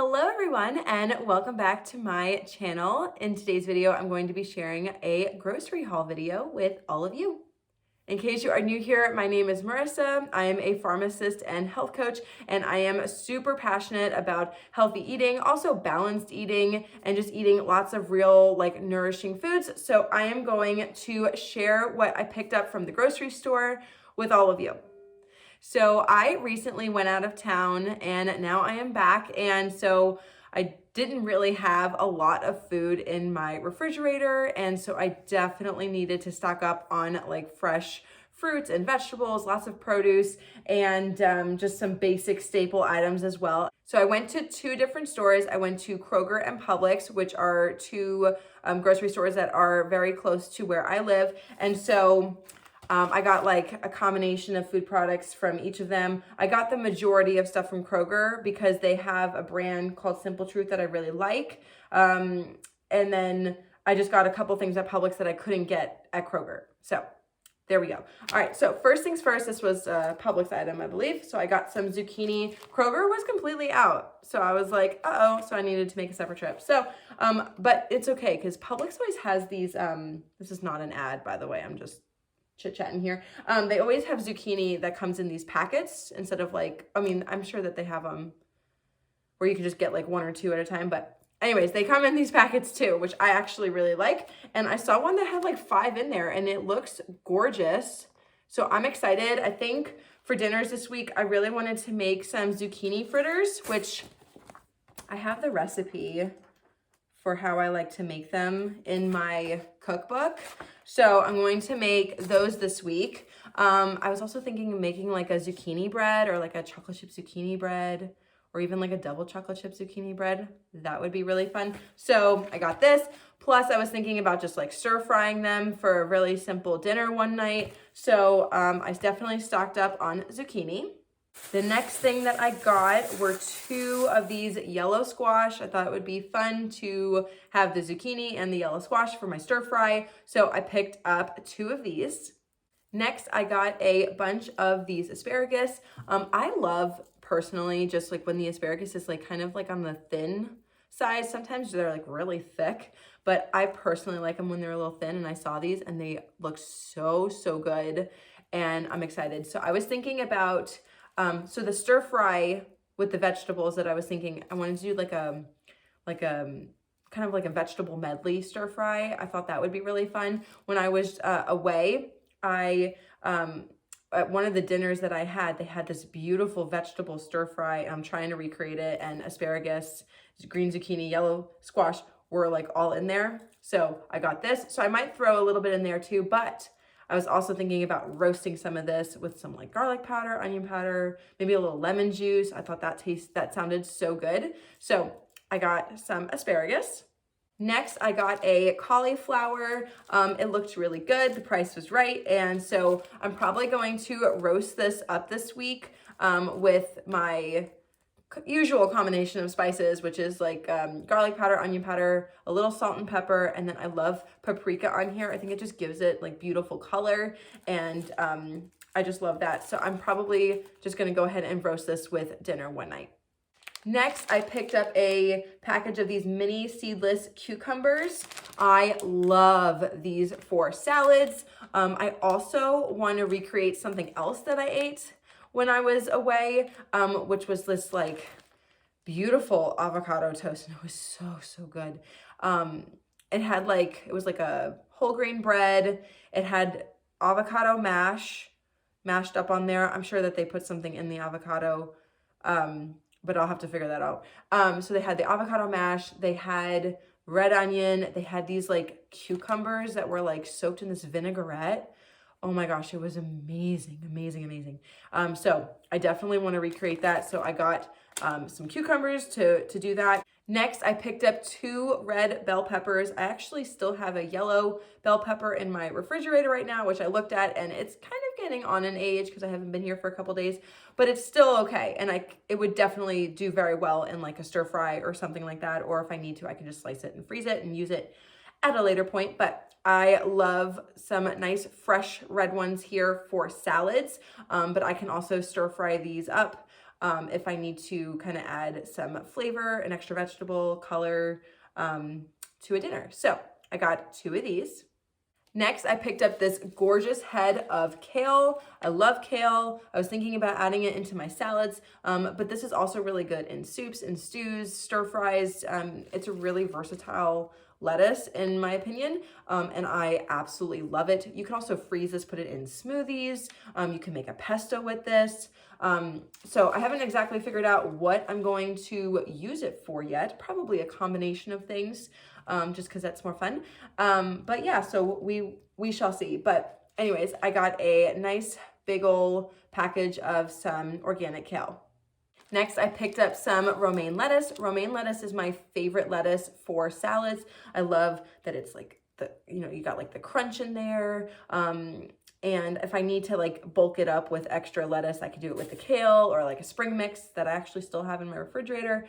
Hello everyone and welcome back to my channel. In today's video, I'm going to be sharing a grocery haul video with all of you. In case you are new here, my name is Marissa. I am a pharmacist and health coach, and I am super passionate about healthy eating, also balanced eating, and just eating lots of real, nourishing foods. So I am going to share what I picked up from the grocery store with all of you. So I recently went out of town and now I am back. And so I didn't really have a lot of food in my refrigerator. And so I definitely needed to stock up on fresh fruits and vegetables, lots of produce, and just some basic staple items as well. So I went to two different stores. I went to Kroger and Publix, which are two grocery stores that are very close to where I live. And so I got a combination of food products from each of them. I got the majority of stuff from Kroger because they have a brand called Simple Truth that I really like. And then I just got a couple things at Publix that I couldn't get at Kroger. So there we go. All right, so first things first, this was a Publix item, I believe. So I got some zucchini. Kroger was completely out. So I was like, uh-oh, so I needed to make a separate trip. So, but it's okay because Publix always has these, this is not an ad, by the way, I'm just chit-chatting here. They always have zucchini that comes in these packets instead of I'm sure that they have them where you can just get one or two at a time, but anyways, they come in these packets too, which I actually really like. And I saw one that had 5 in there and it looks gorgeous. So I'm excited. I think for dinners this week, I really wanted to make some zucchini fritters, which I have the recipe for how I like to make them in my cookbook. So I'm going to make those this week. I was also thinking of making a zucchini bread or a chocolate chip zucchini bread or even a double chocolate chip zucchini bread. That would be really fun. So I got this. Plus I was thinking about just stir frying them for a really simple dinner one night. So I definitely stocked up on zucchini. The next thing that I got were 2 of these yellow squash. I thought it would be fun to have the zucchini and the yellow squash for my stir fry. So I picked up 2 of these. Next, I got a bunch of these asparagus. I love personally just when the asparagus is kind of on the thin side. Sometimes they're really thick, but I personally like them when they're a little thin, and I saw these and they look so good and I'm excited. So I was thinking about so the stir fry with the vegetables that I was thinking, I wanted to do kind of a vegetable medley stir fry. I thought that would be really fun. When I was away, at one of the dinners that I had, they had this beautiful vegetable stir fry. I'm trying to recreate it, and asparagus, green zucchini, yellow squash were all in there. So I got this. So I might throw a little bit in there too, but I was also thinking about roasting some of this with some garlic powder, onion powder, maybe a little lemon juice. I thought that sounded so good. So I got some asparagus. Next, I got a cauliflower. It looked really good. The price was right. And so I'm probably going to roast this up this week with my usual combination of spices, which is garlic powder, onion powder, a little salt and pepper, and then I love paprika on here. I think it just gives it beautiful color, and I just love that. So I'm probably just gonna go ahead and roast this with dinner one night. Next, I picked up a package of these mini seedless cucumbers. I love these for salads. I also want to recreate something else that I ate when I was away, which was this beautiful avocado toast, and it was so good. It had it was a whole grain bread. It had avocado mash mashed up on there. I'm sure that they put something in the avocado, but I'll have to figure that out. So they had the avocado mash, they had red onion, they had these cucumbers that were soaked in this vinaigrette. Oh my gosh, it was amazing. So I definitely want to recreate that. So I got some cucumbers to do that. Next, I picked up 2 red bell peppers. I actually still have a yellow bell pepper in my refrigerator right now, which I looked at, and it's kind of getting on in age because I haven't been here for a couple days, but it's still okay. And it would definitely do very well in a stir fry or something like that. Or if I need to, I can just slice it and freeze it and use it at a later point. But I love some nice fresh red ones here for salads, but I can also stir fry these up if I need to kind of add some flavor, an extra vegetable color to a dinner. So I got 2 of these. Next, I picked up this gorgeous head of kale. I love kale. I was thinking about adding it into my salads, but this is also really good in soups and stews, stir fries. It's a really versatile lettuce in my opinion, and I absolutely love it. You can also freeze this, put it in smoothies. You can make a pesto with this. So I haven't exactly figured out what I'm going to use it for yet. Probably a combination of things. Just because that's more fun. But yeah, so we shall see. But anyways, I got a nice big ol' package of some organic kale. Next, I picked up some romaine lettuce. Romaine lettuce is my favorite lettuce for salads. I love that it's like you got like the crunch in there. And if I need to like bulk it up with extra lettuce, I could do it with the kale or like a spring mix that I actually still have in my refrigerator.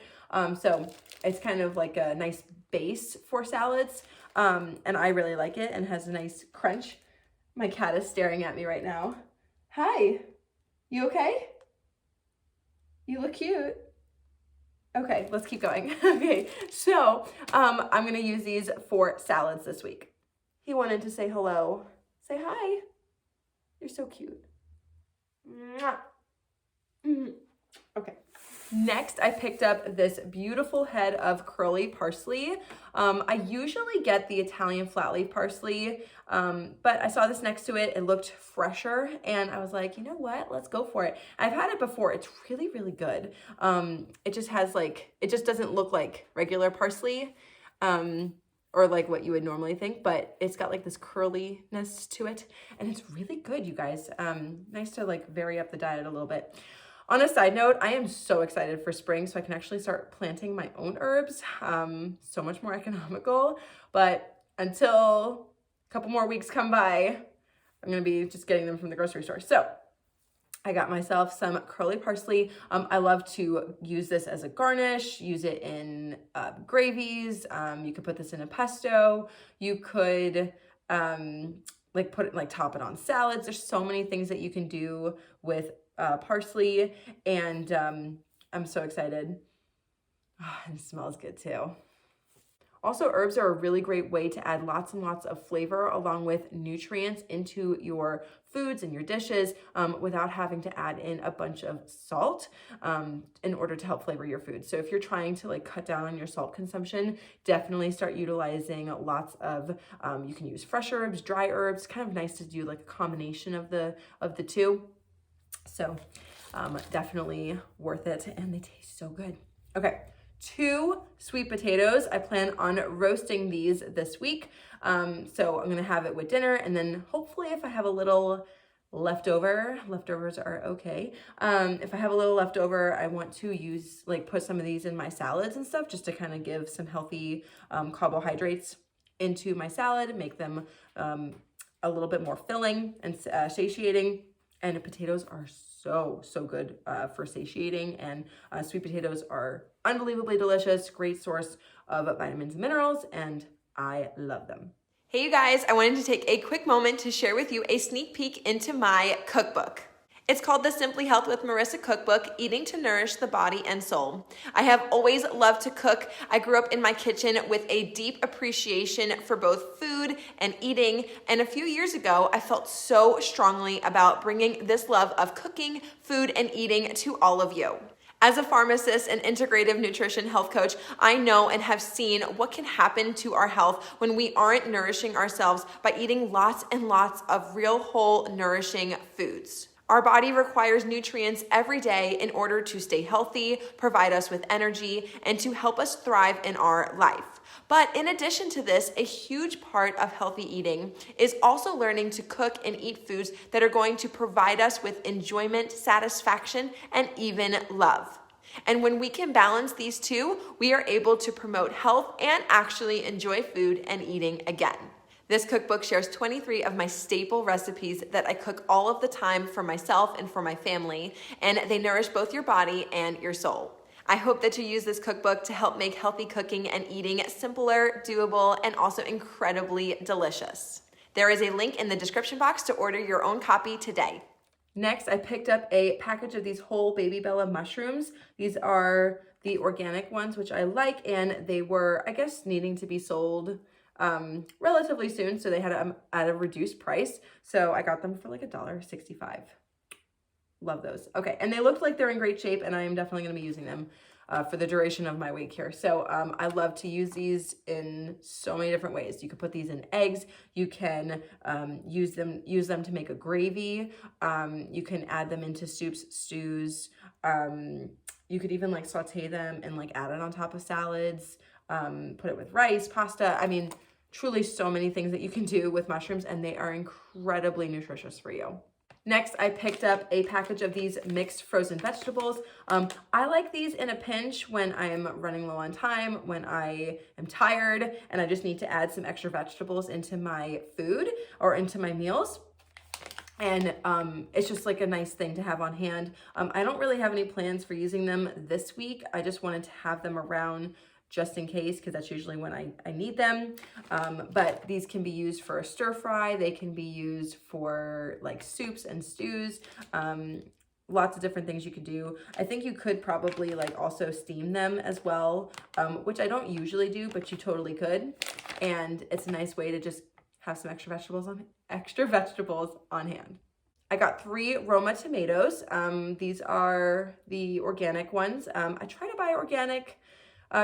So it's kind of like a nice base for salads. And I really like it and has a nice crunch. My cat is staring at me right now. Hi, you okay? You look cute. Okay, let's keep going. Okay, so I'm gonna use these for salads this week. He wanted to say hello. Say hi. You're so cute. Mwah. Okay. Next, I picked up this beautiful head of curly parsley. I usually get the Italian flat leaf parsley, but I saw this next to it. It looked fresher, and I was like, you know what? Let's go for it. I've had it before. It's really, really good. It just has it just doesn't look like regular parsley, or like what you would normally think, but it's got like this curliness to it, and it's really good, you guys. Nice to like vary up the diet a little bit. On a side note, I am so excited for spring, so I can actually start planting my own herbs. So much more economical, but until a couple more weeks come by, I'm gonna be just getting them from the grocery store. So I got myself some curly parsley. I love to use this as a garnish, use it in gravies. You could put this in a pesto. You could top it on salads. There's so many things that you can do with parsley, and I'm so excited. Oh, and it smells good too. Also, herbs are a really great way to add lots and lots of flavor along with nutrients into your foods and your dishes without having to add in a bunch of salt in order to help flavor your food. So if you're trying to like cut down on your salt consumption, definitely start utilizing lots of, you can use fresh herbs, dry herbs. Kind of nice to do like a combination of the two. So definitely worth it, and they taste so good. Okay. 2 sweet potatoes. I plan on roasting these this week. So I'm gonna have it with dinner, and then hopefully if I have a little leftovers are okay. If I have a little leftover, I want to put some of these in my salads and stuff, just to kind of give some healthy carbohydrates into my salad, make them a little bit more filling and satiating. And potatoes are so good for satiating, and sweet potatoes are unbelievably delicious, great source of vitamins and minerals, and I love them. Hey you guys, I wanted to take a quick moment to share with you a sneak peek into my cookbook. It's called the Simply Health with Marissa Cookbook, Eating to Nourish the Body and Soul. I have always loved to cook. I grew up in my kitchen with a deep appreciation for both food and eating. And a few years ago, I felt so strongly about bringing this love of cooking, food, and eating to all of you. As a pharmacist and integrative nutrition health coach, I know and have seen what can happen to our health when we aren't nourishing ourselves by eating lots and lots of real, whole, nourishing foods. Our body requires nutrients every day in order to stay healthy, provide us with energy, and to help us thrive in our life. But in addition to this, a huge part of healthy eating is also learning to cook and eat foods that are going to provide us with enjoyment, satisfaction, and even love. And when we can balance these two, we are able to promote health and actually enjoy food and eating again. This cookbook shares 23 of my staple recipes that I cook all of the time for myself and for my family, and they nourish both your body and your soul. I hope that you use this cookbook to help make healthy cooking and eating simpler, doable, and also incredibly delicious. There is a link in the description box to order your own copy today. Next, I picked up a package of these whole Baby Bella mushrooms. These are the organic ones, which I like, and they were, I guess, needing to be sold relatively soon, so they had them at a reduced price. So I got them for like $1.65. Love those. Okay, and they look like they're in great shape, and I am definitely going to be using them for the duration of my week here. So I love to use these in so many different ways. You could put these in eggs. You can use them to make a gravy. You can add them into soups, stews. You could even like saute them and like add it on top of salads. Put it with rice, pasta. I mean, truly so many things that you can do with mushrooms, and they are incredibly nutritious for you. Next, I picked up a package of these mixed frozen vegetables. I like these in a pinch when I am running low on time, when I am tired, and I just need to add some extra vegetables into my food or into my meals. And it's just like a nice thing to have on hand. I don't really have any plans for using them this week. I just wanted to have them around just in case, because that's usually when I need them. But these can be used for a stir fry. They can be used for like soups and stews. Lots of different things you could do. I think you could probably like also steam them as well, which I don't usually do, but you totally could. And it's a nice way to just have some extra vegetables on hand. I got 3 Roma tomatoes. These are the organic ones. I try to buy organic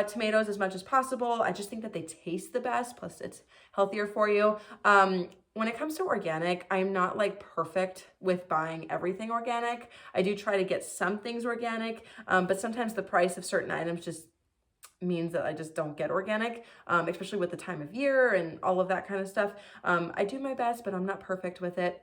tomatoes as much as possible. I just think that they taste the best, plus it's healthier for you. When it comes to organic, I'm not like perfect with buying everything organic. I do try to get some things organic, but sometimes the price of certain items just means that I just don't get organic, especially with the time of year and all of that kind of stuff. I do my best, but I'm not perfect with it.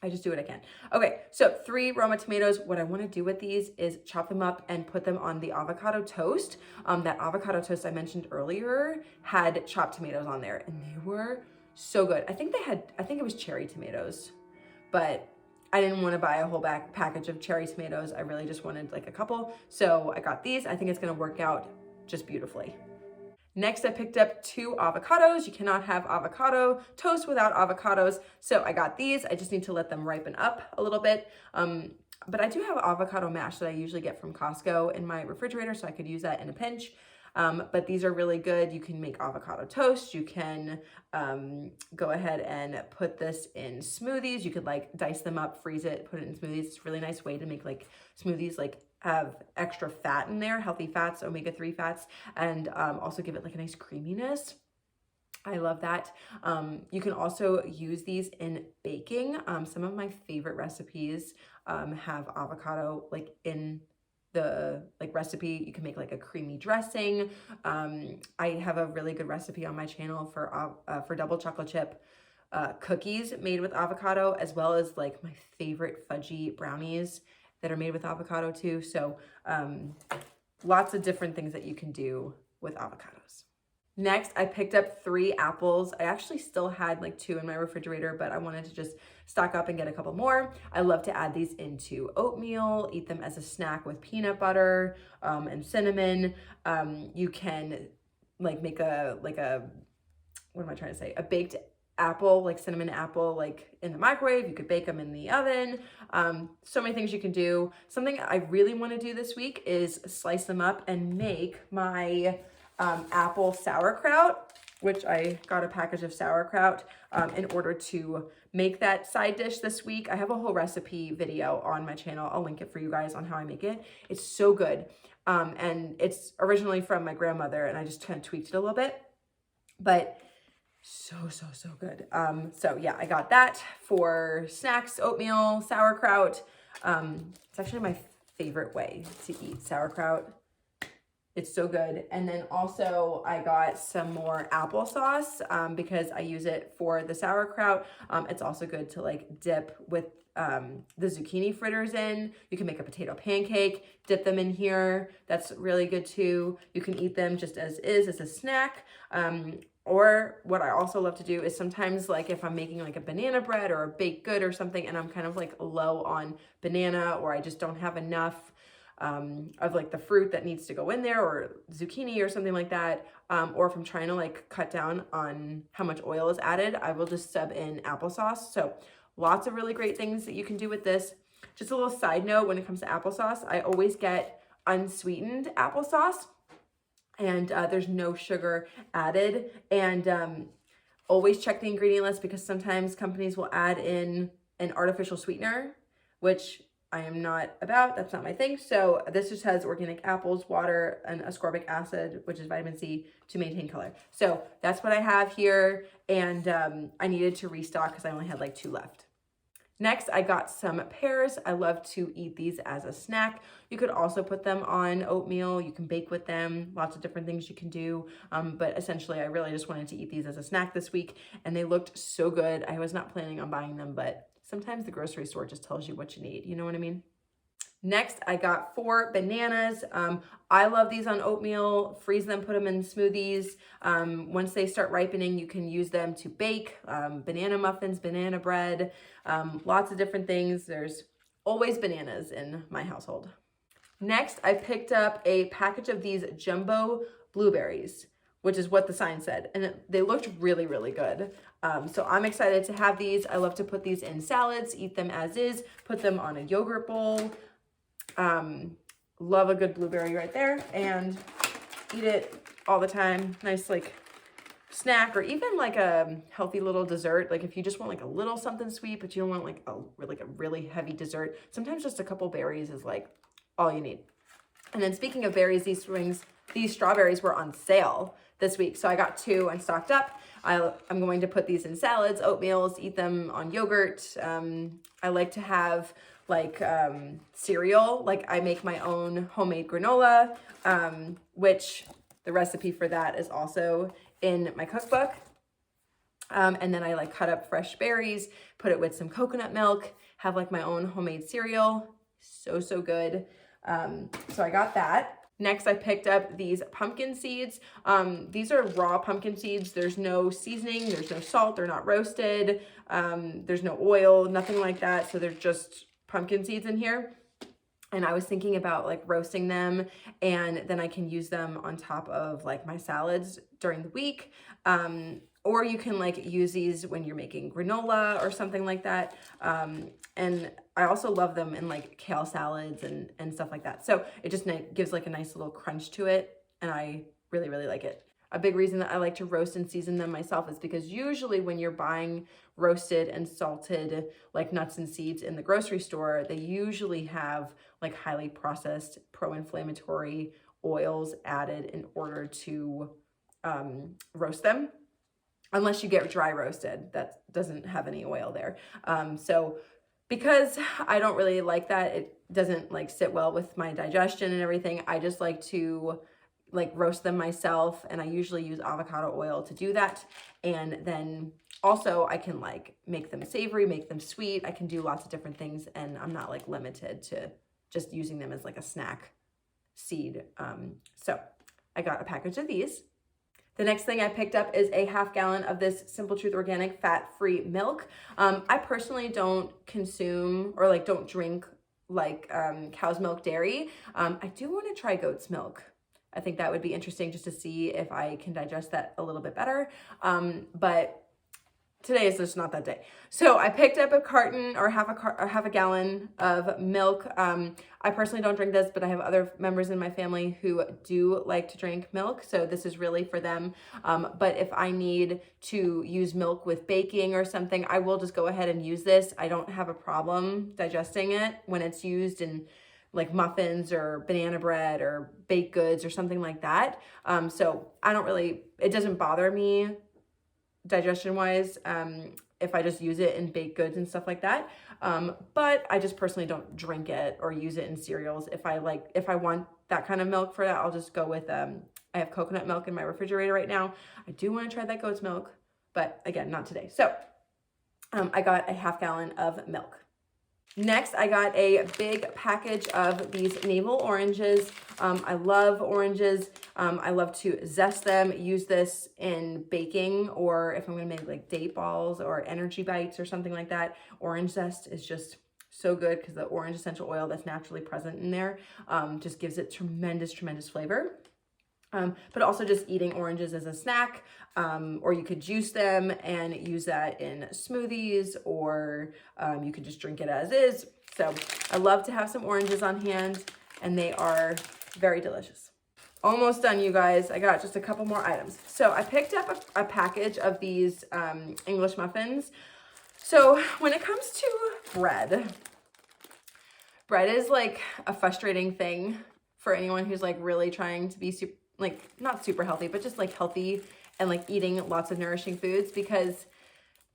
I just do what I can. Okay, so 3 Roma tomatoes. What I want to do with these is chop them up and put them on the avocado toast. That avocado toast I mentioned earlier had chopped tomatoes on there, and they were so good. I think it was cherry tomatoes, but I didn't want to buy a whole package of cherry tomatoes. I really just wanted like a couple. So I got these. I think it's going to work out just beautifully. Next, I picked up 2 avocados. You cannot have avocado toast without avocados. So I got these. I just need to let them ripen up a little bit. But I do have avocado mash that I usually get from Costco in my refrigerator, so I could use that in a pinch. But these are really good. You can make avocado toast. You can go ahead and put this in smoothies. You could like dice them up, freeze it, put it in smoothies. It's a really nice way to make like smoothies like have extra fat in there, healthy fats, omega-3 fats, and also give it like a nice creaminess. I love that. You can also use these in baking. Some of my favorite recipes have avocado like in the like recipe. You can make like a creamy dressing. I have a really good recipe on my channel for double chocolate chip cookies made with avocado, as well as like my favorite fudgy brownies that are made with avocado too. So lots of different things that you can do with avocados. Next, I picked up 3 apples. I actually still had like 2 in my refrigerator, but I wanted to just stock up and get a couple more. I love to add these into oatmeal, eat them as a snack with peanut butter and cinnamon. You can like make a baked apple, like cinnamon apple, like in the microwave. You could bake them in the oven. So many things you can do. Something I really want to do this week is slice them up and make my apple sauerkraut, which I got a package of sauerkraut in order to make that side dish this week. I have a whole recipe video on my channel. I'll link it for you guys on how I make it. It's so good. And it's originally from my grandmother, and I just kind of tweaked it a little bit, but so good. So yeah, I got that for snacks, oatmeal, sauerkraut. It's actually my favorite way to eat sauerkraut. It's so good. And then also I got some more applesauce because I use it for the sauerkraut. It's also good to like dip with the zucchini fritters in. You can make a potato pancake, dip them in here. That's really good too. You can eat them just as is, as a snack. Or what I also love to do is sometimes like if I'm making like a banana bread or a baked good or something, and I'm kind of like low on banana, or I just don't have enough of like the fruit that needs to go in there, or zucchini or something like that, or if I'm trying to like cut down on how much oil is added, I will just sub in applesauce. So Lots of really great things that you can do with this. Just a little side note, when it comes to applesauce, I always get unsweetened applesauce, and there's no sugar added. And always check the ingredient list, because sometimes companies will add in an artificial sweetener, which I am not about. That's not my thing. So this just has organic apples, water, and ascorbic acid, which is vitamin C, to maintain color. So that's what I have here. And I needed to restock because I only had like 2 left. Next, I got some pears. I love to eat these as a snack. You could also put them on oatmeal. You can bake with them. Lots of different things you can do. But essentially, I really just wanted to eat these as a snack this week, and they looked so good. I was not planning on buying them, but sometimes the grocery store just tells you what you need. You know what I mean? Next, I got 4 bananas. I love these on oatmeal. Freeze them, put them in smoothies. Once they start ripening, you can use them to bake banana muffins, banana bread, lots of different things. There's always bananas in my household. Next, I picked up a package of these jumbo blueberries, which is what the sign said. And they looked really, really good. So I'm excited to have these. I love to put these in salads, eat them as is, put them on a yogurt bowl. Love a good blueberry right there, and eat it all the time. Nice like snack, or even like a healthy little dessert. Like if you just want like a little something sweet, but you don't want like a really heavy dessert, sometimes just a couple berries is like all you need. And then speaking of berries, these strawberries were on sale this week. So I got 2 and stocked up. I'm going to put these in salads, oatmeals, eat them on yogurt. I like to have like cereal. Like I make my own homemade granola, which the recipe for that is also in my cookbook. And then I like cut up fresh berries, put it with some coconut milk, have like my own homemade cereal. So good. So I got that. Next, I picked up these pumpkin seeds. These are raw pumpkin seeds. There's no seasoning, there's no salt, they're not roasted, there's no oil, nothing like that. So there's just pumpkin seeds in here. And I was thinking about like roasting them, and then I can use them on top of like my salads during the week. Or you can like use these when you're making granola or something like that. And I also love them in like kale salads and stuff like that. So it just gives like a nice little crunch to it. And I really, really like it. A big reason that I like to roast and season them myself is because usually when you're buying roasted and salted like nuts and seeds in the grocery store, they usually have like highly processed pro-inflammatory oils added in order to roast them. Unless you get dry roasted, that doesn't have any oil there. So because I don't really like that, it doesn't like sit well with my digestion and everything, I just like to like roast them myself, and I usually use avocado oil to do that. And then also I can like make them savory, make them sweet. I can do lots of different things, and I'm not like limited to just using them as like a snack seed. So I got a package of these. The next thing I picked up is a 1/2 gallon of this Simple Truth organic fat-free milk. I personally don't consume or like don't drink like cow's milk dairy. I do want to try goat's milk. I think that would be interesting just to see if I can digest that a little bit better. But today is just not that day. So I picked up a carton or half a gallon of milk. I personally don't drink this, but I have other members in my family who do like to drink milk. So this is really for them. But if I need to use milk with baking or something, I will just go ahead and use this. I don't have a problem digesting it when it's used in like muffins or banana bread or baked goods or something like that. So it doesn't bother me digestion wise if I just use it in baked goods and stuff like that. But I just personally don't drink it or use it in cereals. If I want that kind of milk for that, I'll just go with, I have coconut milk in my refrigerator right now. I do want to try that goat's milk, but again, not today. So I got a 1/2 gallon of milk. Next, I got a big package of these navel oranges. I love oranges. I love to zest them, use this in baking, or if I'm gonna make like date balls or energy bites or something like that. Orange zest is just so good because the orange essential oil that's naturally present in there just gives it tremendous flavor. but also just eating oranges as a snack, or you could juice them and use that in smoothies, or you could just drink it as is. So I love to have some oranges on hand, and they are very delicious. Almost done, you guys. I got just a couple more items. So I picked up a package of these English muffins. So when it comes to bread is like a frustrating thing for anyone who's like really trying to be not super healthy, but just like healthy and like eating lots of nourishing foods, because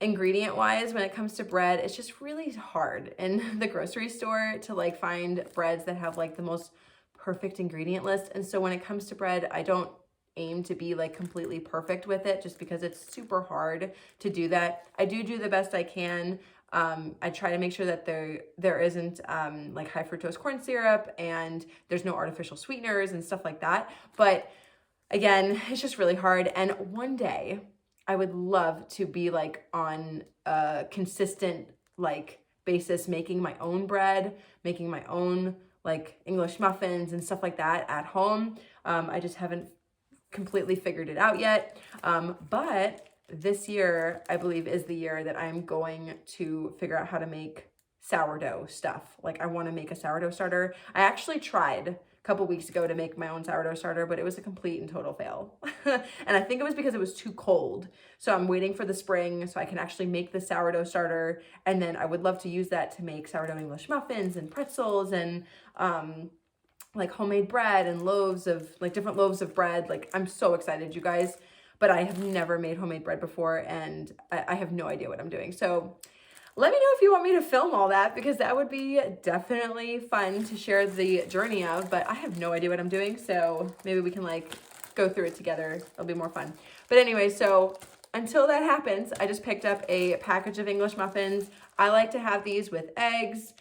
ingredient wise, when it comes to bread, it's just really hard in the grocery store to like find breads that have like the most perfect ingredient list. And so when it comes to bread, I don't aim to be like completely perfect with it, just because it's super hard to do that. I do the best I can. I try to make sure that there isn't like high fructose corn syrup, and there's no artificial sweeteners and stuff like that. But again, it's just really hard. And one day I would love to be like on a consistent like basis, making my own bread, making my own like English muffins and stuff like that at home. I just haven't completely figured it out yet. But this year, I believe, is the year that I'm going to figure out how to make sourdough stuff. Like I want to make a sourdough starter. I actually tried a couple weeks ago to make my own sourdough starter, but it was a complete and total fail. And I think it was because it was too cold. So I'm waiting for the spring so I can actually make the sourdough starter. And then I would love to use that to make sourdough English muffins and pretzels and like homemade bread and different loaves of bread. Like I'm so excited, you guys. But I have never made homemade bread before, and I have no idea what I'm doing. So let me know if you want me to film all that, because that would be definitely fun to share the journey of, but I have no idea what I'm doing. So maybe we can like go through it together. It'll be more fun. But anyway, so until that happens, I just picked up a package of English muffins. I like to have these with eggs.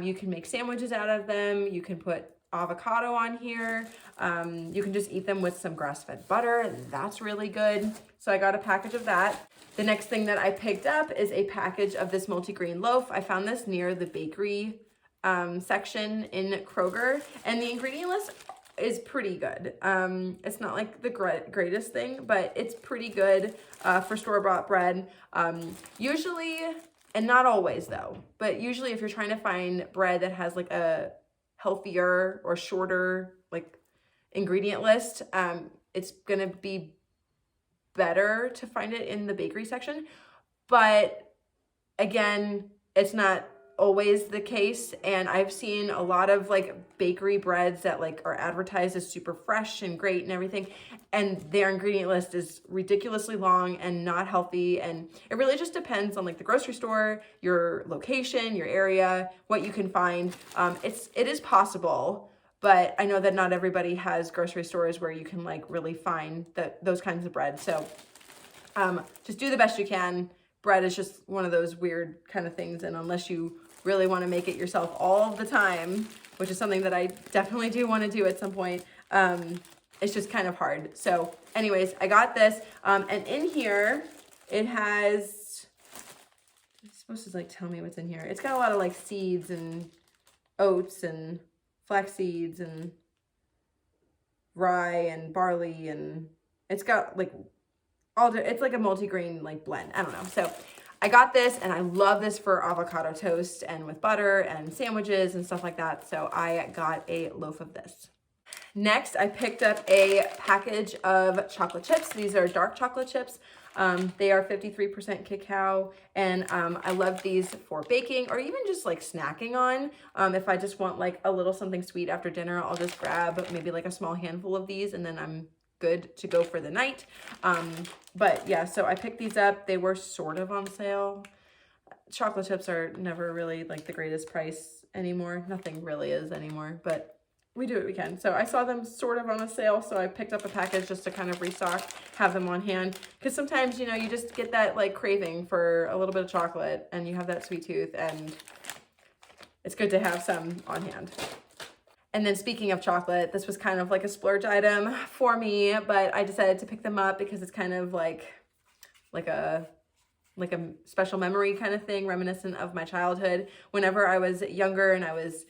You can make sandwiches out of them. You can put avocado on here. You can just eat them with some grass-fed butter. That's really good. So I got a package of that. The next thing that I picked up is a package of this multigrain loaf. I found this near the bakery section in Kroger, and the ingredient list is pretty good. It's not like the greatest thing, but it's pretty good for store-bought bread. Usually, and not always though, but usually if you're trying to find bread that has like a healthier or shorter like ingredient list, it's gonna be better to find it in the bakery section. But again, it's not always the case, and I've seen a lot of like bakery breads that like are advertised as super fresh and great and everything, and their ingredient list is ridiculously long and not healthy. And it really just depends on like the grocery store, your location, your area, what you can find. It is possible, but I know that not everybody has grocery stores where you can like really find those kinds of bread. So just do the best you can. Bread is just one of those weird kind of things, and unless you really want to make it yourself all the time, which is something that I definitely do want to do at some point, it's just kind of hard. So anyways, I got this, and in here it has, it's supposed to like tell me what's in here. It's got a lot of like seeds and oats and flax seeds and rye and barley, and it's got like it's like a multigrain like blend. I don't know. So I got this, and I love this for avocado toast and with butter and sandwiches and stuff like that. So I got a loaf of this. Next, I picked up a package of chocolate chips. These are dark chocolate chips. They are 53% cacao, and I love these for baking or even just like snacking on. If I just want like a little something sweet after dinner, I'll just grab maybe like a small handful of these, and then I'm good to go for the night. But yeah, so I picked these up. They were sort of on sale. Chocolate chips are never really like the greatest price anymore. Nothing really is anymore, but we do what we can. So I saw them sort of on a sale, so I picked up a package just to kind of restock, have them on hand. Because sometimes, you know, you just get that like craving for a little bit of chocolate, and you have that sweet tooth, and it's good to have some on hand. And then speaking of chocolate, this was kind of like a splurge item for me, but I decided to pick them up because it's kind of like a special memory kind of thing, reminiscent of my childhood. Whenever I was younger and I was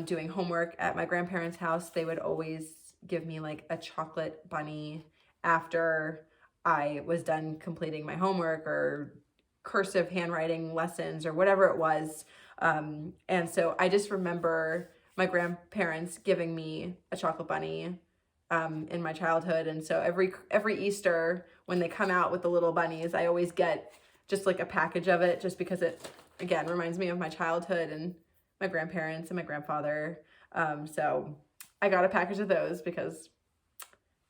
doing homework at my grandparents' house, they would always give me like a chocolate bunny after I was done completing my homework or cursive handwriting lessons or whatever it was. And so I just remember my grandparents giving me a chocolate bunny in my childhood. And so every Easter when they come out with the little bunnies, I always get just like a package of it, just because it, again, reminds me of my childhood and my grandparents and my grandfather. So I got a package of those because it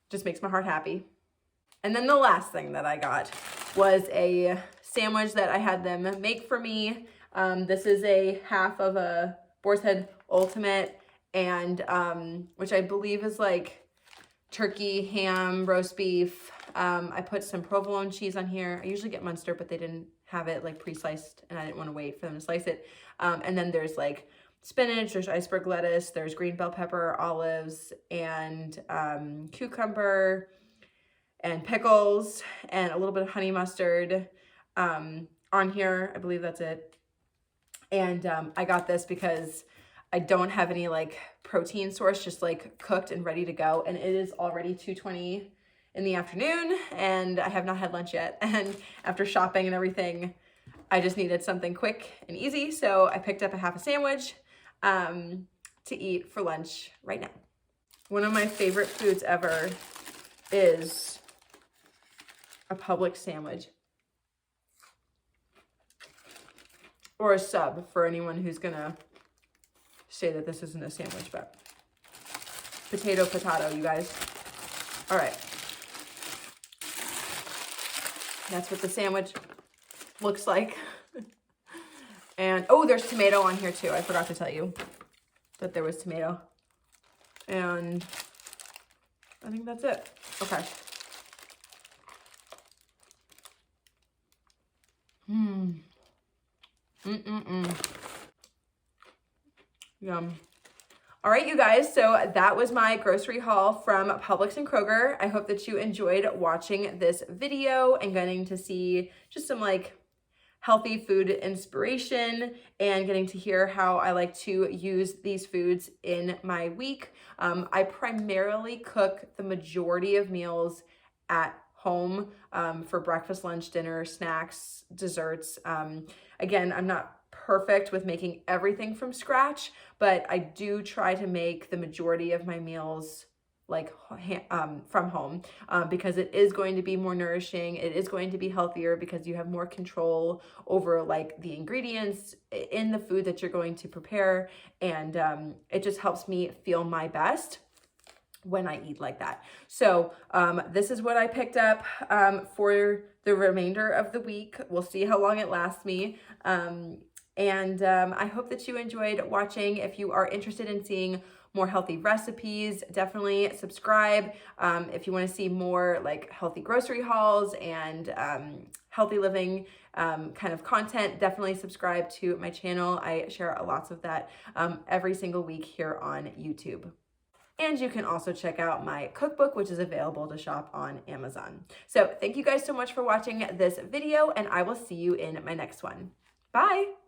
just makes my heart happy. And then the last thing that I got was a sandwich that I had them make for me. This is a half of a Boar's Head Ultimate, and which I believe is like turkey, ham, roast beef. I put some provolone cheese on here. I usually get Munster, but they didn't have it like pre-sliced, and I didn't want to wait for them to slice it. And then there's like spinach, there's iceberg lettuce, there's green bell pepper, olives, and cucumber, and pickles, and a little bit of honey mustard on here. I believe that's it. And I got this because I don't have any like protein source just like cooked and ready to go. And it is already 2:20 in the afternoon and I have not had lunch yet. And after shopping and everything, I just needed something quick and easy. So I picked up a half a sandwich to eat for lunch right now. One of my favorite foods ever is a Publix sandwich. Or a sub for anyone who's gonna say that this isn't a sandwich, but potato, you guys. All right. That's what the sandwich looks like. And, oh, there's tomato on here too. I forgot to tell you that there was tomato. And I think that's it. Okay. Yum. All right, you guys, so that was my grocery haul from Publix and Kroger. I hope that you enjoyed watching this video and getting to see just some like healthy food inspiration and getting to hear how I like to use these foods in my week. I primarily cook the majority of meals at home for breakfast, lunch, dinner, snacks, desserts. Again, I'm not perfect with making everything from scratch, but I do try to make the majority of my meals like from home because it is going to be more nourishing. It is going to be healthier because you have more control over like the ingredients in the food that you're going to prepare. And it just helps me feel my best when I eat like that. So this is what I picked up for the remainder of the week. We'll see how long it lasts me. And I hope that you enjoyed watching. If you are interested in seeing more healthy recipes, definitely subscribe. If you want to see more like healthy grocery hauls and healthy living kind of content, definitely subscribe to my channel. I share lots of that every single week here on YouTube. And you can also check out my cookbook, which is available to shop on Amazon. So thank you guys so much for watching this video, and I will see you in my next one. Bye.